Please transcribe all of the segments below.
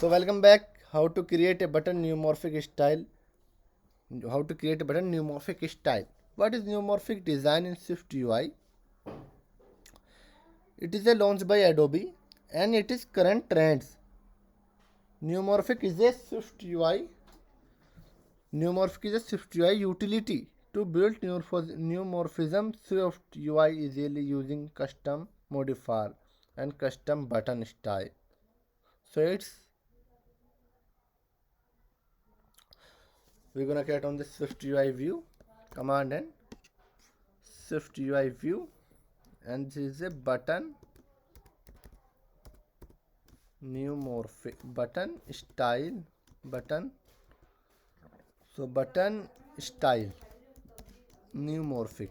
So welcome back. How to create a button neumorphic style. How to create a button neumorphic style. What is neumorphic design in SwiftUI? It is a launch by Adobe and it is current trends. Neumorphic is a SwiftUI. Neumorphic is a SwiftUI utility to build neumorphism. SwiftUI easily using custom modifier and custom button style. So we're gonna create on the SwiftUI view command and SwiftUI view, and this is a button neumorphic button style button. So button style neumorphic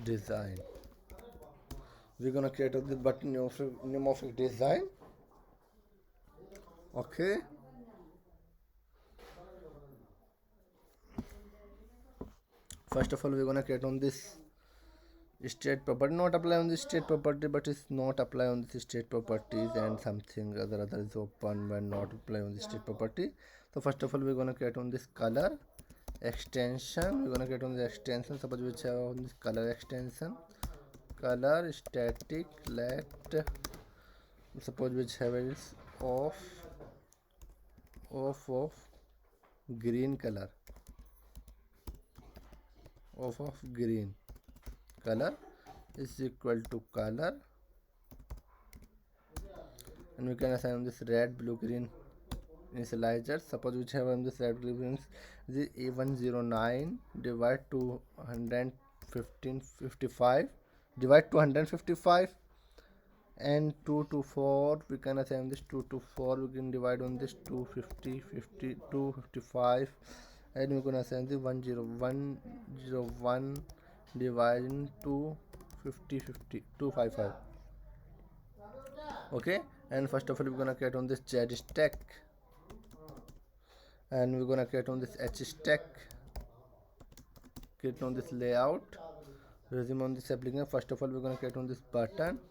design. We're gonna create the button neumorphic design. Okay. First of all, we're gonna create on this state property, not apply on this state property, but it's not apply on this state properties, and something other is open when not apply on this state property. So first of all, we're gonna create on this color extension. We're gonna create on the extension. Suppose we have on this color extension, color static let. Suppose we have is of green color, of green color is equal to color, and we can assign this red blue green initializer. Suppose we have on this red blue green the A109 divide to 155 divide to 155 and 2 to 4. We can assign this 2 to 4. We can divide on this 250 50 255, and we're gonna assign the 10101 dividing to 50 50 255. Okay, and first of all we're gonna create on this Z stack, and we're gonna create on this H stack, create on this layout, resume on this application. First of all we're gonna create on this button.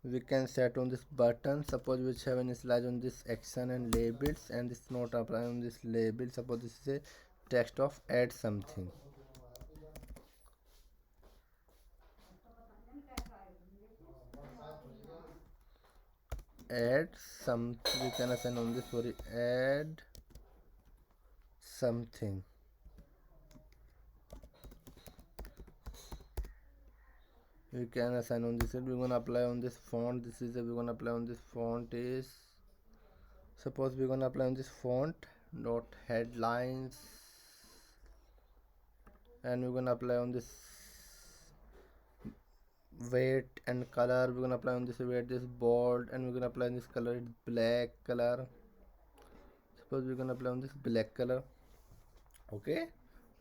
We can set on this button. Suppose we have an slide on this action and labels, and this not apply on this label. Suppose this is a text of add something. Add something. We can assign on this, sorry, add something. We can assign on this. We're gonna apply on this font. This is we're gonna apply on this font is, suppose we're gonna apply on this font dot headlines, and we're gonna apply on this weight and color. We're gonna apply on this weight this bold, and we're gonna apply on this color black color. Suppose we're gonna apply on this black color. Okay,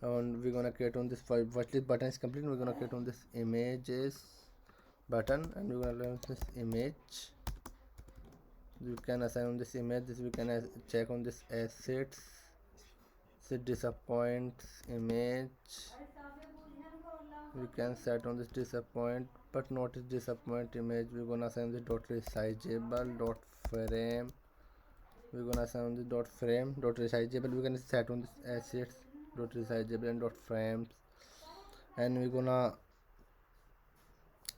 and we're gonna create on this once this button is complete, we're gonna create on this images button, and we're gonna learn this image. You can assign on this image. This we can check on this assets. So disappoints image. We can set on this disappoint, but not this disappoint image. We're gonna assign this dot resizable dot frame. We're gonna assign on this dot frame dot resizable. We can set on this assets dot resizable and dot frames, and we're gonna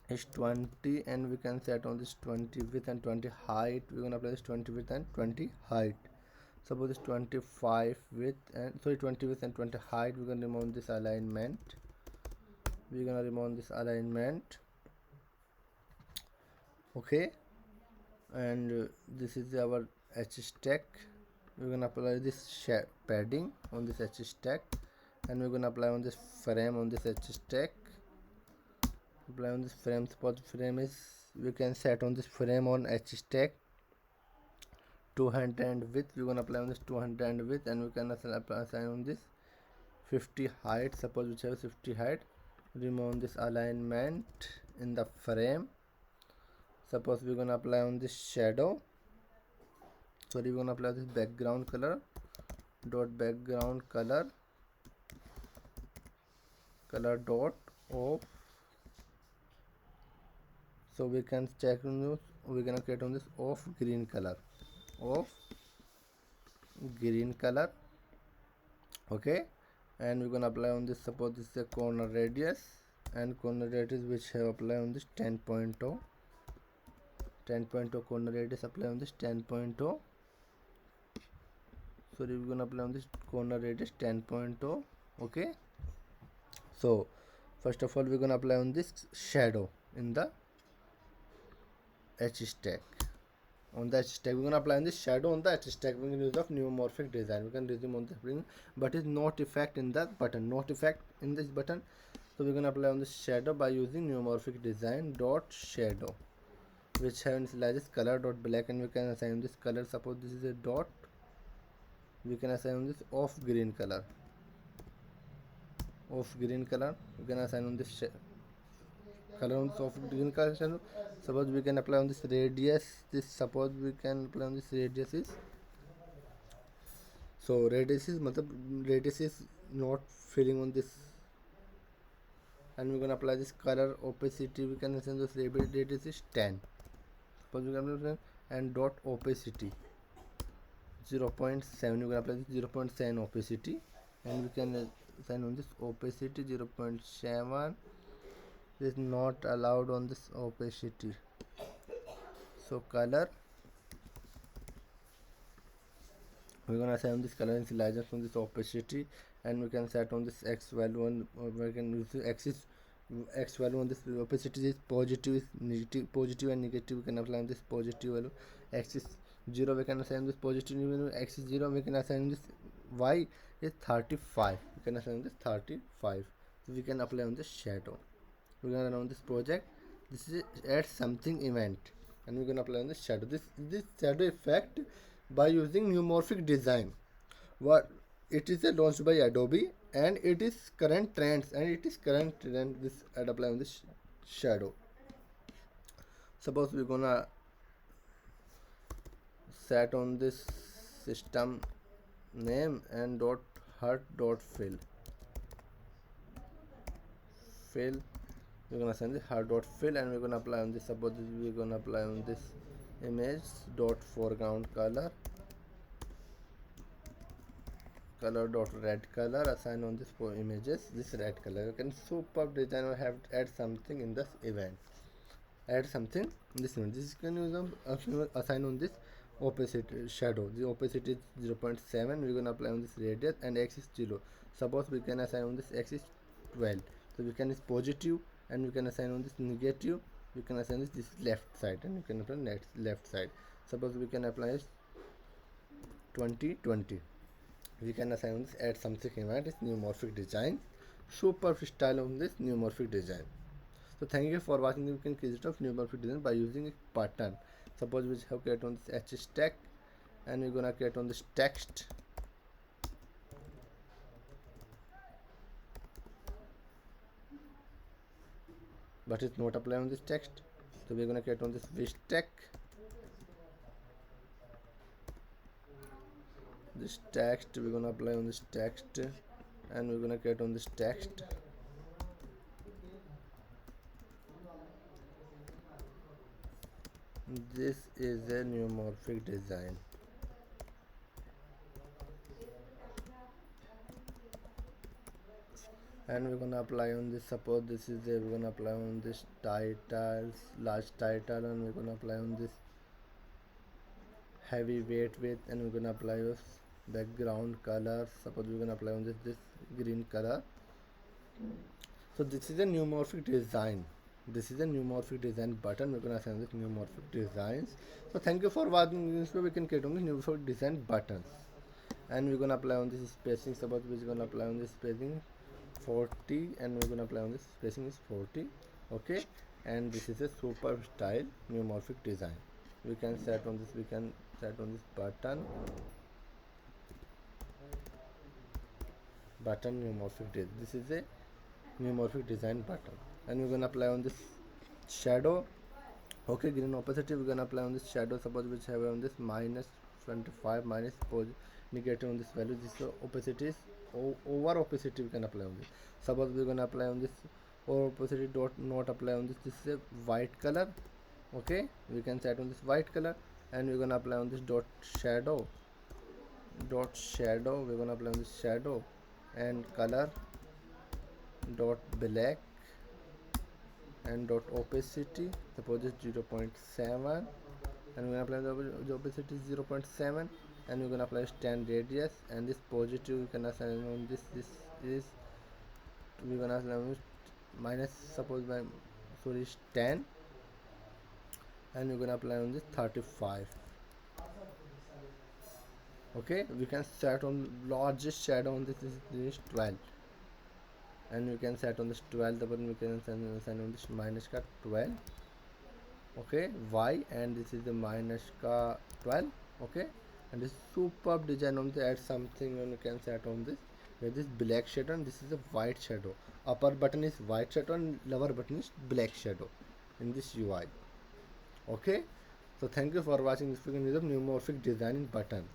is 20, and we can set on this 20 width and 20 height. We're gonna apply this 20 width and 20 height. Suppose this 25 width and 20 width and 20 height. We're gonna remove this alignment. We're gonna remove this alignment. Okay, and this is our H stack. We're gonna apply this padding on this H stack, and we're gonna apply on this frame on this H stack. Apply on this frame. Suppose frame is, we can set on this frame on H stack 200 width. We're gonna apply on this 200 width, and we can assign on this 50 height. Suppose we have 50 height. Remove this alignment in the frame. Suppose we're gonna apply on this shadow. Sorry, we're gonna apply this background color dot background color dot of, so we can check on this, we can create on this of green color, of green color. Okay, and we're gonna apply on this, suppose this is a corner radius, and corner radius which have apply on this 10.0, 10.0 corner radius apply on this 10.0. Sorry, we're gonna apply on this corner radius 10.0. Okay, so first of all we're gonna apply on this shadow in the H stack. On the H stack we're gonna apply on this shadow on the H stack. We can use of neumorphic design. We can resume on the spring, but it's not effect in the button, not effect in this button. So we're gonna apply on this shadow by using neumorphic design dot shadow, which have initializes color dot black, and we can assign this color. Suppose this is a dot, we can assign on this of green color, of green color. We can assign on this color on of green color shadow. Suppose we can apply on this radius, this suppose we can apply on this radius is, so radius is radius is not filling on this, and we're gonna apply this color opacity. We can assign this radius is 10. Suppose we can apply and dot opacity 0.7. You can apply this 0.7 opacity, and we can assign on this opacity 0.7. This is not allowed on this opacity. So color, we're gonna assign this color initializer from this opacity, and we can set on this x value on, we can use the x value on this opacity is positive, is negative, positive and negative. We can apply on this positive value. X is 0, we can assign this positive value. X is 0, we can assign this. Y is 35, we can assign this 35. So we can apply on this shadow. We're gonna run on this project. This is add something event, and we're gonna apply on this shadow. This shadow effect by using neumorphic design. What it is launched by Adobe, and it is current trends, and it is current trend. This add apply on this shadow. Suppose we're gonna set on this system name and dot hut dot fill. We're gonna send the hard dot fill, and we're gonna apply on this. Suppose we're gonna apply on this image dot foreground color dot red color. Assign on this for images this red color. You can superb design or have to add something in this event. Add something in this event. This can use assign on this opacity shadow. The opacity is 0.7. we're gonna apply on this radius, and x is 0. Suppose we can assign on this x is 12. So we can is positive, and we can assign on this negative. We can assign this left side, and we can apply next left side. Suppose we can apply 2020. We can assign on this add something event is neumorphic design. Super style on this neumorphic design. So thank you for watching. You can create of neumorphic design by using a pattern. Suppose we have create on this H stack, and we're gonna create on this text. But it's not apply on this text, so we're gonna create on this wish stack. This text we're gonna apply on this text, and we're gonna create on this text. This is a neumorphic design. And we're gonna apply on this. Suppose this is a, we're gonna apply on this titles, large title, and we're gonna apply on this heavy weight width, and we're gonna apply this background color. Suppose we're gonna apply on this green color. So this is a neumorphic design. This is a neumorphic design button. We're gonna send this neumorphic designs. So thank you for watching this. We can create on the neumorphic design buttons, and we're gonna apply on this spacing. Suppose we're gonna apply on this spacing 40, and we're gonna apply on this spacing is 40. Okay, and this is a super style neumorphic design. We can set on this. We can set on this button neumorphic design. This is a neumorphic design button, and we're gonna apply on this shadow. Okay, green opacity we're gonna apply on this shadow. Suppose which have on this minus 25 minus negative on this value. This opacity is over opacity we can apply on this. Suppose we're gonna apply on this or opacity dot not apply on this. This is a white color. Okay, we can set on this white color, and we're gonna apply on this dot shadow. We're gonna apply on this shadow, and color dot black, and dot opacity, suppose it's 0.7, and we're gonna apply the opacity is 0.7, and we're gonna apply stand radius, and this positive we can assign on this is, we're gonna assign minus, suppose by sorry is 10, and we're gonna apply on this 35. Okay, we can set on largest shadow on this 12, and we can set on this 12, the button we can assign on this minus ka 12. Okay, y, and this is the minus ka 12. Okay, and this superb design on the add something when you can set on this, where this black shadow and this is a white shadow. Upper button is white shadow and lower button is black shadow in this UI. Okay, so thank you for watching this video of neumorphic design in buttons.